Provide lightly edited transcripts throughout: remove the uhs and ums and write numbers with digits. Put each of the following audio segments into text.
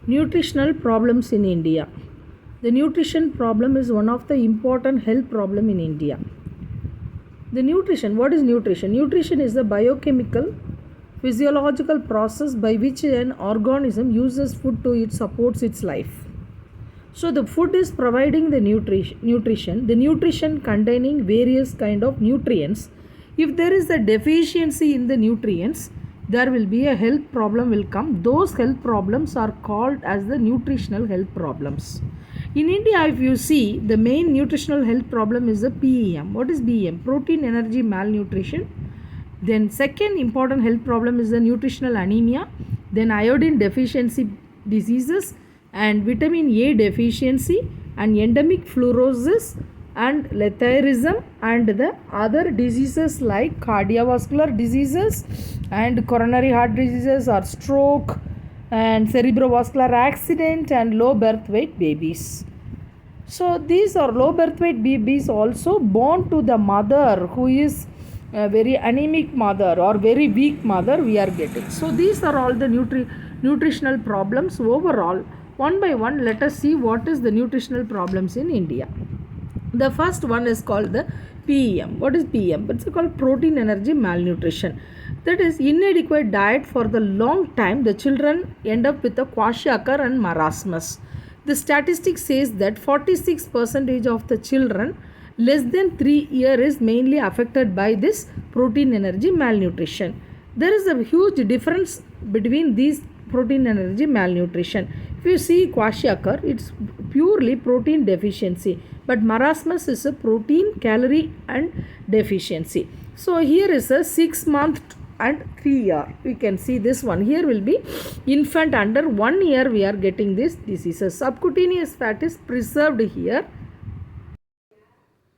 Nutritional problems in India. The nutrition problem is one of the important health problem in India. The nutrition, what is nutrition? Nutrition is a biochemical, physiological process by which an organism uses food to it supports its life. So the food is providing the nutrition, the nutrition containing various kind of nutrients. If there is a deficiency in the nutrients, there will be a health problem will come. Those health problems are called as the nutritional health problems. In India, if you see, the main nutritional health problem is the PEM. What is PEM? Protein energy malnutrition. Then second important health problem is the nutritional anemia. Then iodine deficiency diseases and vitamin A deficiency and endemic fluorosis and Lathyrism and the other diseases like cardiovascular diseases and coronary heart diseases or stroke and cerebrovascular accident and low birth weight babies. So these are low birth weight babies also born to the mother who is a very anemic mother or very weak mother we are getting. So these are all the nutritional problems overall. One by one, let us see what is the nutritional problems in India. The first one is called the PEM. What is PEM? It's called protein energy malnutrition. That is inadequate diet for the long time. The children end up with a kwashiorkor and marasmus. The statistics says that 46% of the children less than 3 years is mainly affected by this protein energy malnutrition. There is a huge difference between these protein energy malnutrition. If you see kwashiorkor, it's purely protein deficiency, but marasmus is a protein, calorie and deficiency. So here is a 6 month and 3 year. We can see this one. Here will be infant under 1 year we are getting this diseases. Subcutaneous fat is preserved here.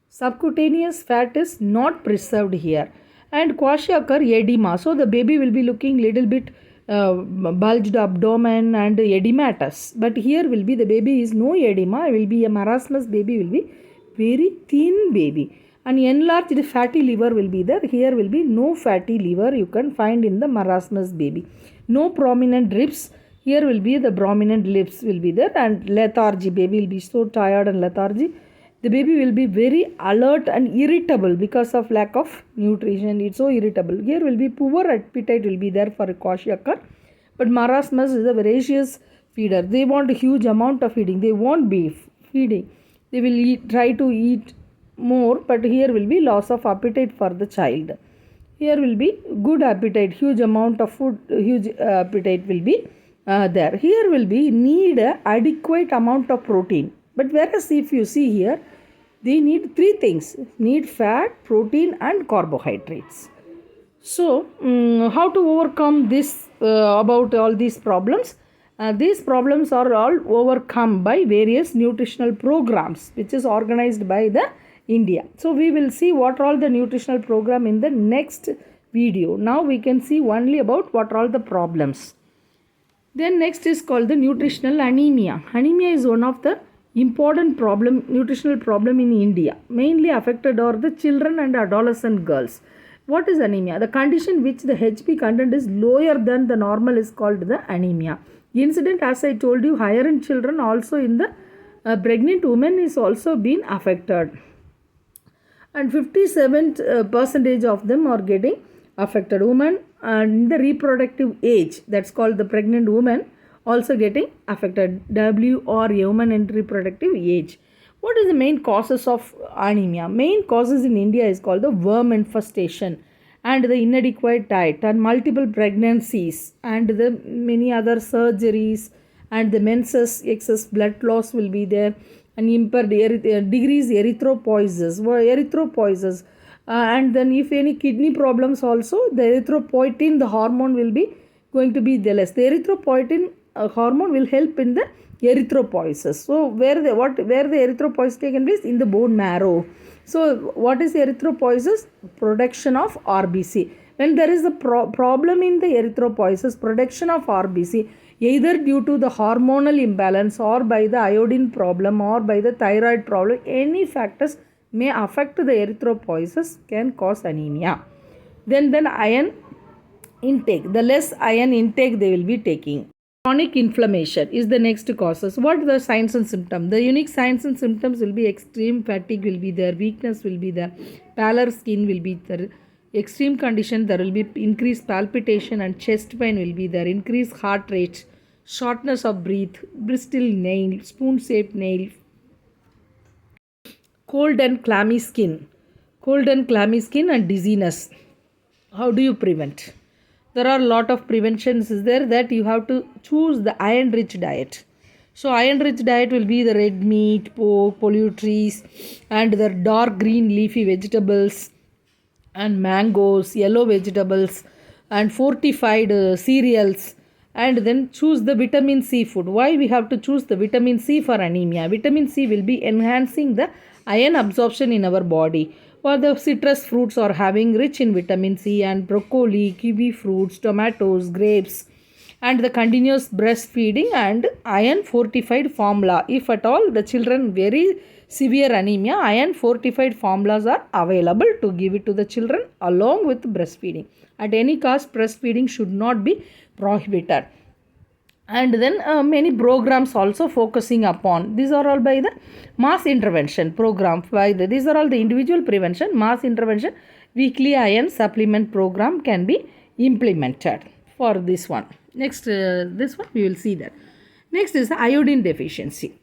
Subcutaneous fat is not preserved here. And kwashiorkor edema. So the baby will be looking little bit bulged abdomen and edematous, but here will be the baby is no edema, will be a marasmus baby, will be very thin baby, and enlarged fatty liver will be there. Here will be no fatty liver you can find in the marasmus baby. No prominent ribs, here will be the prominent lips will be there, and lethargy, baby will be so tired and lethargy. The baby will be very alert and irritable because of lack of nutrition. It's so irritable. Here will be poor appetite will be there for a kwashiorkor. But marasmus is a voracious feeder. They want a huge amount of feeding. They won't be feeding. They will try to eat more, but here will be loss of appetite for the child. Here will be good appetite. Huge amount of food, huge appetite will be there. Here will be need a adequate amount of protein. But whereas if you see here, they need 3 things. Need fat, protein and carbohydrates. So, how to overcome this about all these problems? These problems are all overcome by various nutritional programs which is organized by the India. So, we will see what are all the nutritional program in the next video. Now, we can see only about what are all the problems. Then next is called the nutritional anemia. Anemia is one of the important nutritional problem in India. Mainly affected are the children and adolescent girls. What is anemia? The condition which the HB content is lower than the normal is called the anemia. Incident, as I told you, higher in children, also in the pregnant women is also been affected. And 57% of them are getting affected. Women in the reproductive age, that's called the pregnant woman, also getting affected. W or woman in reproductive age. What is the main causes of anemia? Main causes in India is called the worm infestation and the inadequate diet and multiple pregnancies and the many other surgeries and the menses excess blood loss will be there and impaired decreased erythropoiesis. And then if any kidney problems also, the erythropoietin, the hormone will be going to be the less. The erythropoietin hormone will help in the erythropoiesis. So where the erythropoiesis taken place? In the bone marrow. So what is erythropoiesis? Production of RBC. When there is a problem in the erythropoiesis, production of RBC, either due to the hormonal imbalance or by the iodine problem or by the thyroid problem, any factors may affect the erythropoiesis, can cause anemia. Then iron intake. The less iron intake they will be taking. Chronic inflammation is the next causes. What are the signs and symptoms? The unique signs and symptoms will be extreme fatigue will be there, weakness will be there, pallor skin will be there, extreme condition there will be increased palpitation and chest pain will be there, increased heart rate, shortness of breath, bristle nail, spoon-shaped nail, cold and clammy skin, and dizziness. How do you prevent? There are a lot of preventions is there that you have to choose the iron rich diet. So iron rich diet will be the red meat, pork, poultries, and the dark green leafy vegetables and mangoes, yellow vegetables, and fortified cereals. And then choose the vitamin C food. Why we have to choose the vitamin C for anemia? Vitamin C will be enhancing the iron absorption in our body. Or the citrus fruits are having rich in vitamin C, and broccoli, kiwi fruits, tomatoes, grapes, and the continuous breastfeeding and iron fortified formula. If at all the children very severe anemia, iron fortified formulas are available to give it to the children along with breastfeeding. At any cost, breastfeeding should not be prohibited. And then many programs also focusing upon, these are all by the mass intervention program, these are all the individual prevention, mass intervention, weekly iron supplement program can be implemented for this one. Next, this one we will see that. Next is iodine deficiency.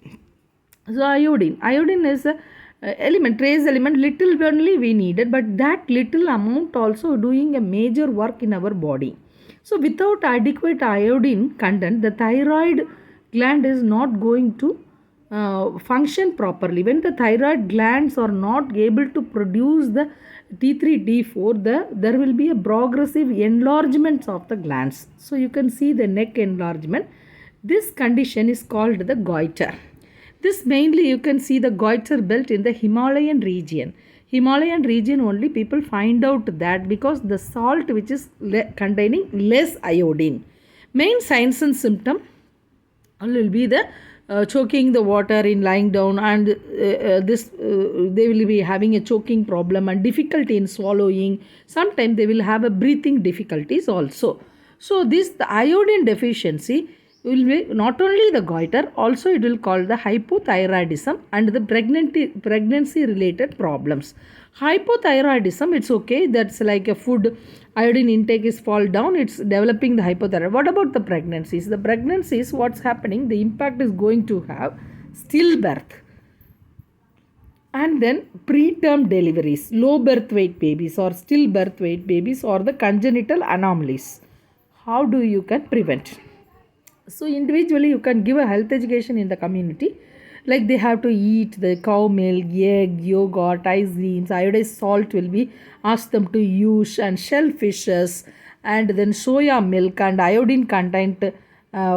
So iodine is a element, trace element, little only we needed, but that little amount also doing a major work in our body. So without adequate iodine content, the thyroid gland is not going to function properly. When the thyroid glands are not able to produce the T3, T4, there will be a progressive enlargement of the glands. So you can see the neck enlargement. This condition is called the goiter. This mainly you can see the goiter belt in the Himalayan region. Himalayan region only people find out that because the salt which is containing less iodine. Main signs and symptom will be the choking the water in lying down, and they will be having a choking problem and difficulty in swallowing. Sometimes they will have a breathing difficulties also. So this the iodine deficiency will be not only the goiter, also it will call the hypothyroidism and the pregnancy related problems. Hypothyroidism, it's okay, that's like a food iodine intake is fall down, it's developing the hypothyroid. What about the pregnancies? The pregnancies, what's happening, the impact is going to have stillbirth, and then preterm deliveries, low birth weight babies or stillbirth weight babies, or the congenital anomalies. How do you can prevent? So individually you can give a health education in the community, like they have to eat the cow milk, egg, yogurt, iodines, iodized salt will be asked them to use, and shellfishes, and then soya milk and iodine content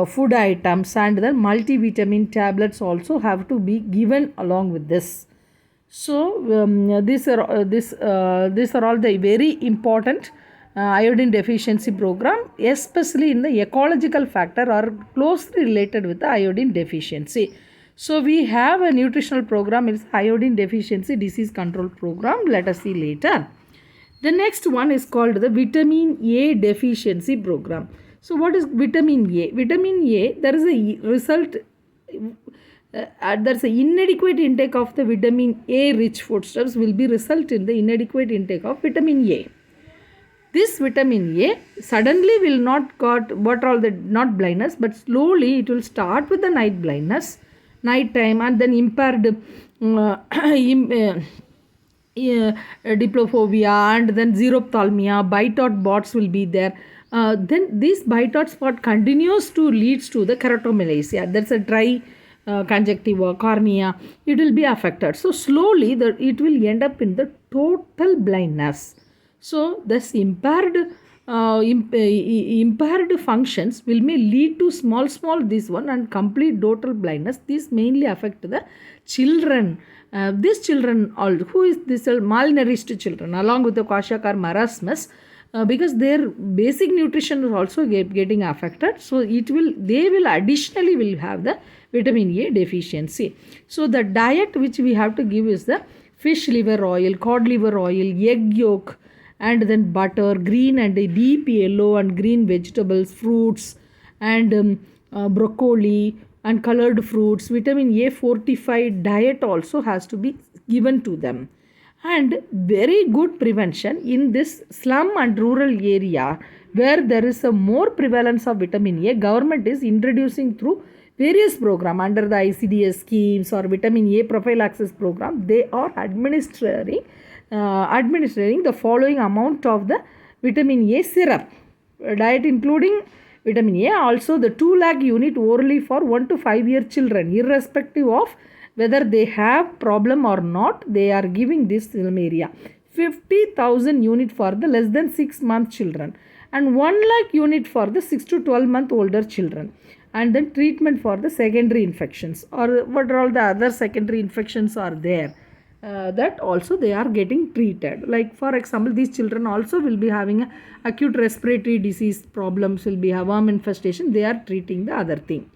food items, and then multivitamin tablets also have to be given along with this. So these are all the very important iodine deficiency program, especially in the ecological factor, are closely related with the iodine deficiency. So we have a nutritional program, is iodine deficiency disease control program. Let us see later. The next one is called the vitamin A deficiency program. So what is vitamin A? Vitamin A, there is a result, there's an inadequate intake of the vitamin A rich foodstuffs will be result in the inadequate intake of vitamin A. This vitamin A suddenly will not got what all the not blindness, but slowly it will start with the night blindness, night time, and then impaired diplophobia, and then xerophthalmia, bite-out spots will be there. Then this bite-out spot continues to leads to the keratomalacia. That's a dry conjunctiva, cornea. It will be affected. So slowly it will end up in the total blindness. So this impaired functions will may lead to small this one and complete total blindness. These mainly affect the children. These children, who is this malnourished children along with the kwashiorkor marasmus, because their basic nutrition is also getting affected. So they will additionally will have the vitamin A deficiency. So the diet which we have to give is the fish liver oil, cod liver oil, egg yolk, and then butter, green and deep yellow and green vegetables, fruits, and broccoli and colored fruits. Vitamin A fortified diet also has to be given to them. And very good prevention in this slum and rural area where there is a more prevalence of vitamin A, government is introducing through various program under the ICDS schemes or vitamin A prophylaxis program. They are administering the following amount of the vitamin A syrup diet, including vitamin A, also the 2 lakh unit orally for 1 to 5 year children, irrespective of whether they have problem or not. They are giving this area 50,000 unit for the less than 6 month children and 1 lakh unit for the 6 to 12 month older children. And then treatment for the secondary infections or what are all the other secondary infections are there, that also they are getting treated. Like for example, these children also will be having a acute respiratory disease problems, will be a worm infestation. They are treating the other thing.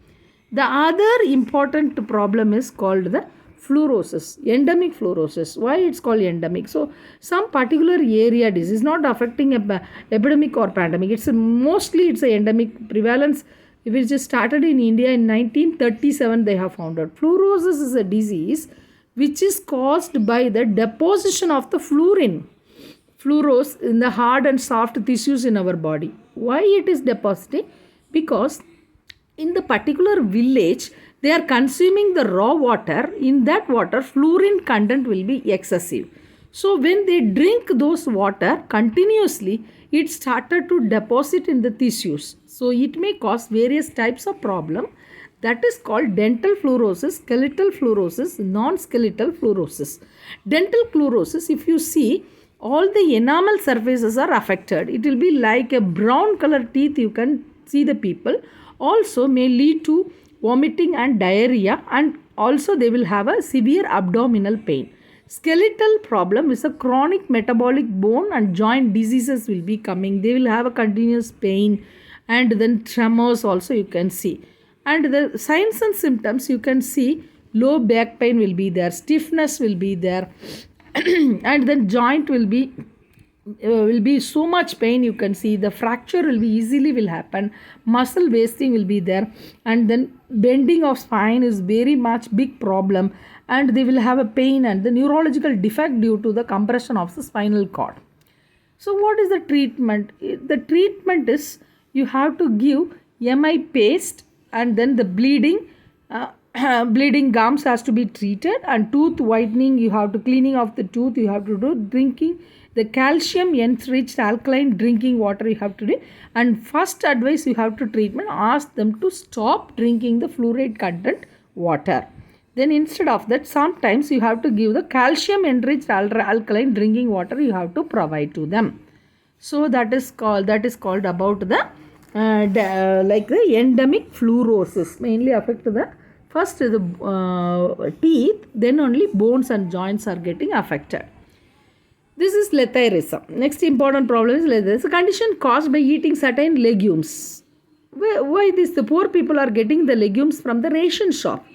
The other important problem is called the fluorosis, endemic fluorosis. Why it's called endemic? So some particular area disease not affecting epidemic or pandemic. It's mostly it's a endemic prevalence. If it just started in India in 1937, they have found out. Fluorosis is a disease which is caused by the deposition of the fluorose in the hard and soft tissues in our body. Why it is depositing? Because in the particular village, they are consuming the raw water. In that water, fluorine content will be excessive. So when they drink those water continuously, it started to deposit in the tissues. So it may cause various types of problem. That is called dental fluorosis, skeletal fluorosis, non-skeletal fluorosis. Dental fluorosis, if you see, all the enamel surfaces are affected. It will be like a brown color teeth, you can see the people. Also may lead to vomiting and diarrhea, and also they will have a severe abdominal pain. Skeletal problem is a chronic metabolic bone and joint diseases will be coming. They will have a continuous pain and then tremors also you can see. And the signs and symptoms you can see, low back pain will be there, stiffness will be there and then joint will be so much pain, you can see the fracture will be easily will happen, muscle wasting will be there, and then bending of spine is very much big problem, and they will have a pain and the neurological defect due to the compression of the spinal cord. So what is the treatment? The treatment is you have to give MI paste, and then the bleeding gums has to be treated, and tooth whitening you have to, cleaning of the tooth you have to do, drinking the calcium enriched alkaline drinking water you have to do, and first advice you have to treatment, ask them to stop drinking the fluoride content water. Then instead of that, sometimes you have to give the calcium enriched alkaline drinking water you have to provide to them. So that is called about the like the endemic fluorosis, mainly affect the first the teeth, then only bones and joints are getting affected. This is Lathyrism. Next important problem is Lathyrism, a condition caused by eating certain legumes. Why this? The poor people are getting the legumes from the ration shop.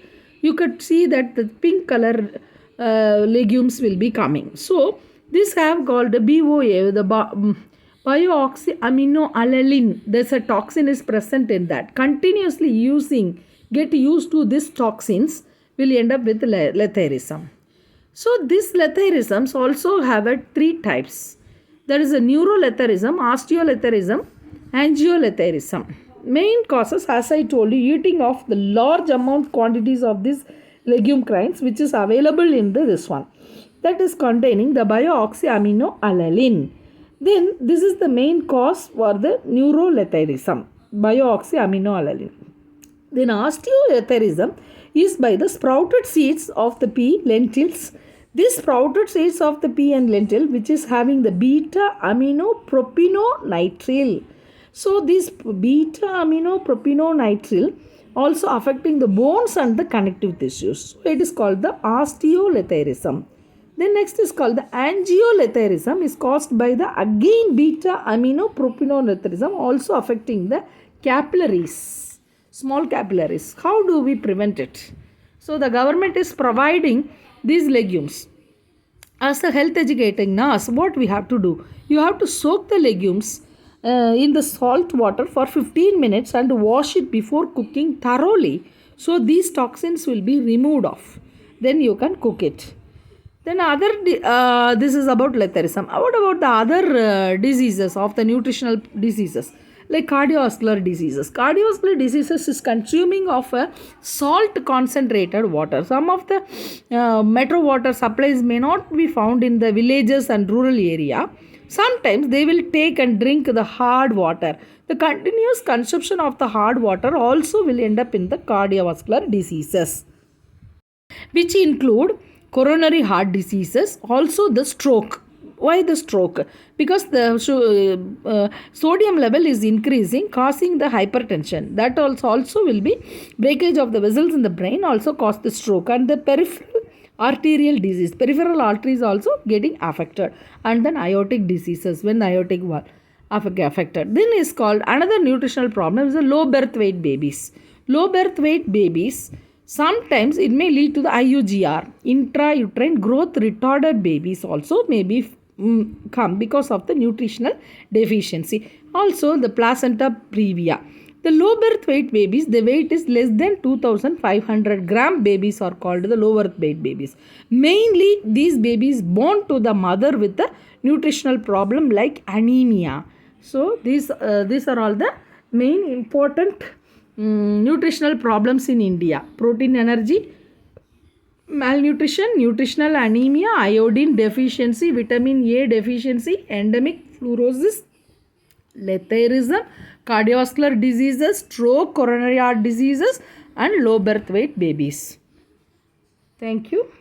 You could see that the pink color legumes will be coming. So this have called the BOA, the bioxyaminoalanine. There's a toxin is present in that. Continuously get used to these toxins will end up with Lathyrism. So these Lathyrisms also have 3 types. There is a neurolathyrism, osteolathyrism, angiolathyrism. Main causes, as I told you, eating of the large amount quantities of these legume grains which is available in this one. That is containing the bioxyaminoalanine. Then this is the main cause for the neurolathyrism, bioxyaminoalanine. Then osteolathyrism is by the sprouted seeds of the pea, lentils. These sprouted seeds of the pea and lentil which is having the beta-aminopropionitrile. So this beta-aminopropionitrile also affecting the bones and the connective tissues. So it is called the osteolathyrism. Then next is called the angiolathyrism, is caused by the again beta-aminopropionitrism also affecting the capillaries, small capillaries. How do we prevent it? So the government is providing these legumes. As a health educating nurse, what we have to do? You have to soak the legumes in the salt water for 15 minutes and wash it before cooking thoroughly. So these toxins will be removed off. Then you can cook it. Then this is about Lathyrism. What about the other diseases of the nutritional diseases like cardiovascular diseases? Cardiovascular diseases is consuming of a salt concentrated water. Some of the metro water supplies may not be found in the villages and rural area. Sometimes they will take and drink the hard water. The continuous consumption of the hard water also will end up in the cardiovascular diseases, which include coronary heart diseases, also the stroke. Why the stroke? Because the sodium level is increasing, causing the hypertension. That also will be breakage of the vessels in the brain, also cause the stroke. And the peripheral arterial disease, peripheral arteries also getting affected. And then aortic diseases, when the aortic valve affected. Then is called another nutritional problem is the low birth weight babies. Low birth weight babies, sometimes it may lead to the IUGR, intrauterine growth retarded babies also may be come because of the nutritional deficiency. Also the placenta previa. The low birth weight babies, the weight is less than 2500 gram babies are called the low birth weight babies. Mainly these babies born to the mother with a nutritional problem like anemia. So these are all the main important nutritional problems in India. Protein energy, malnutrition, nutritional anemia, iodine deficiency, vitamin A deficiency, endemic fluorosis, Lathyrism, cardiovascular diseases, stroke, coronary heart diseases and low birth weight babies. Thank you.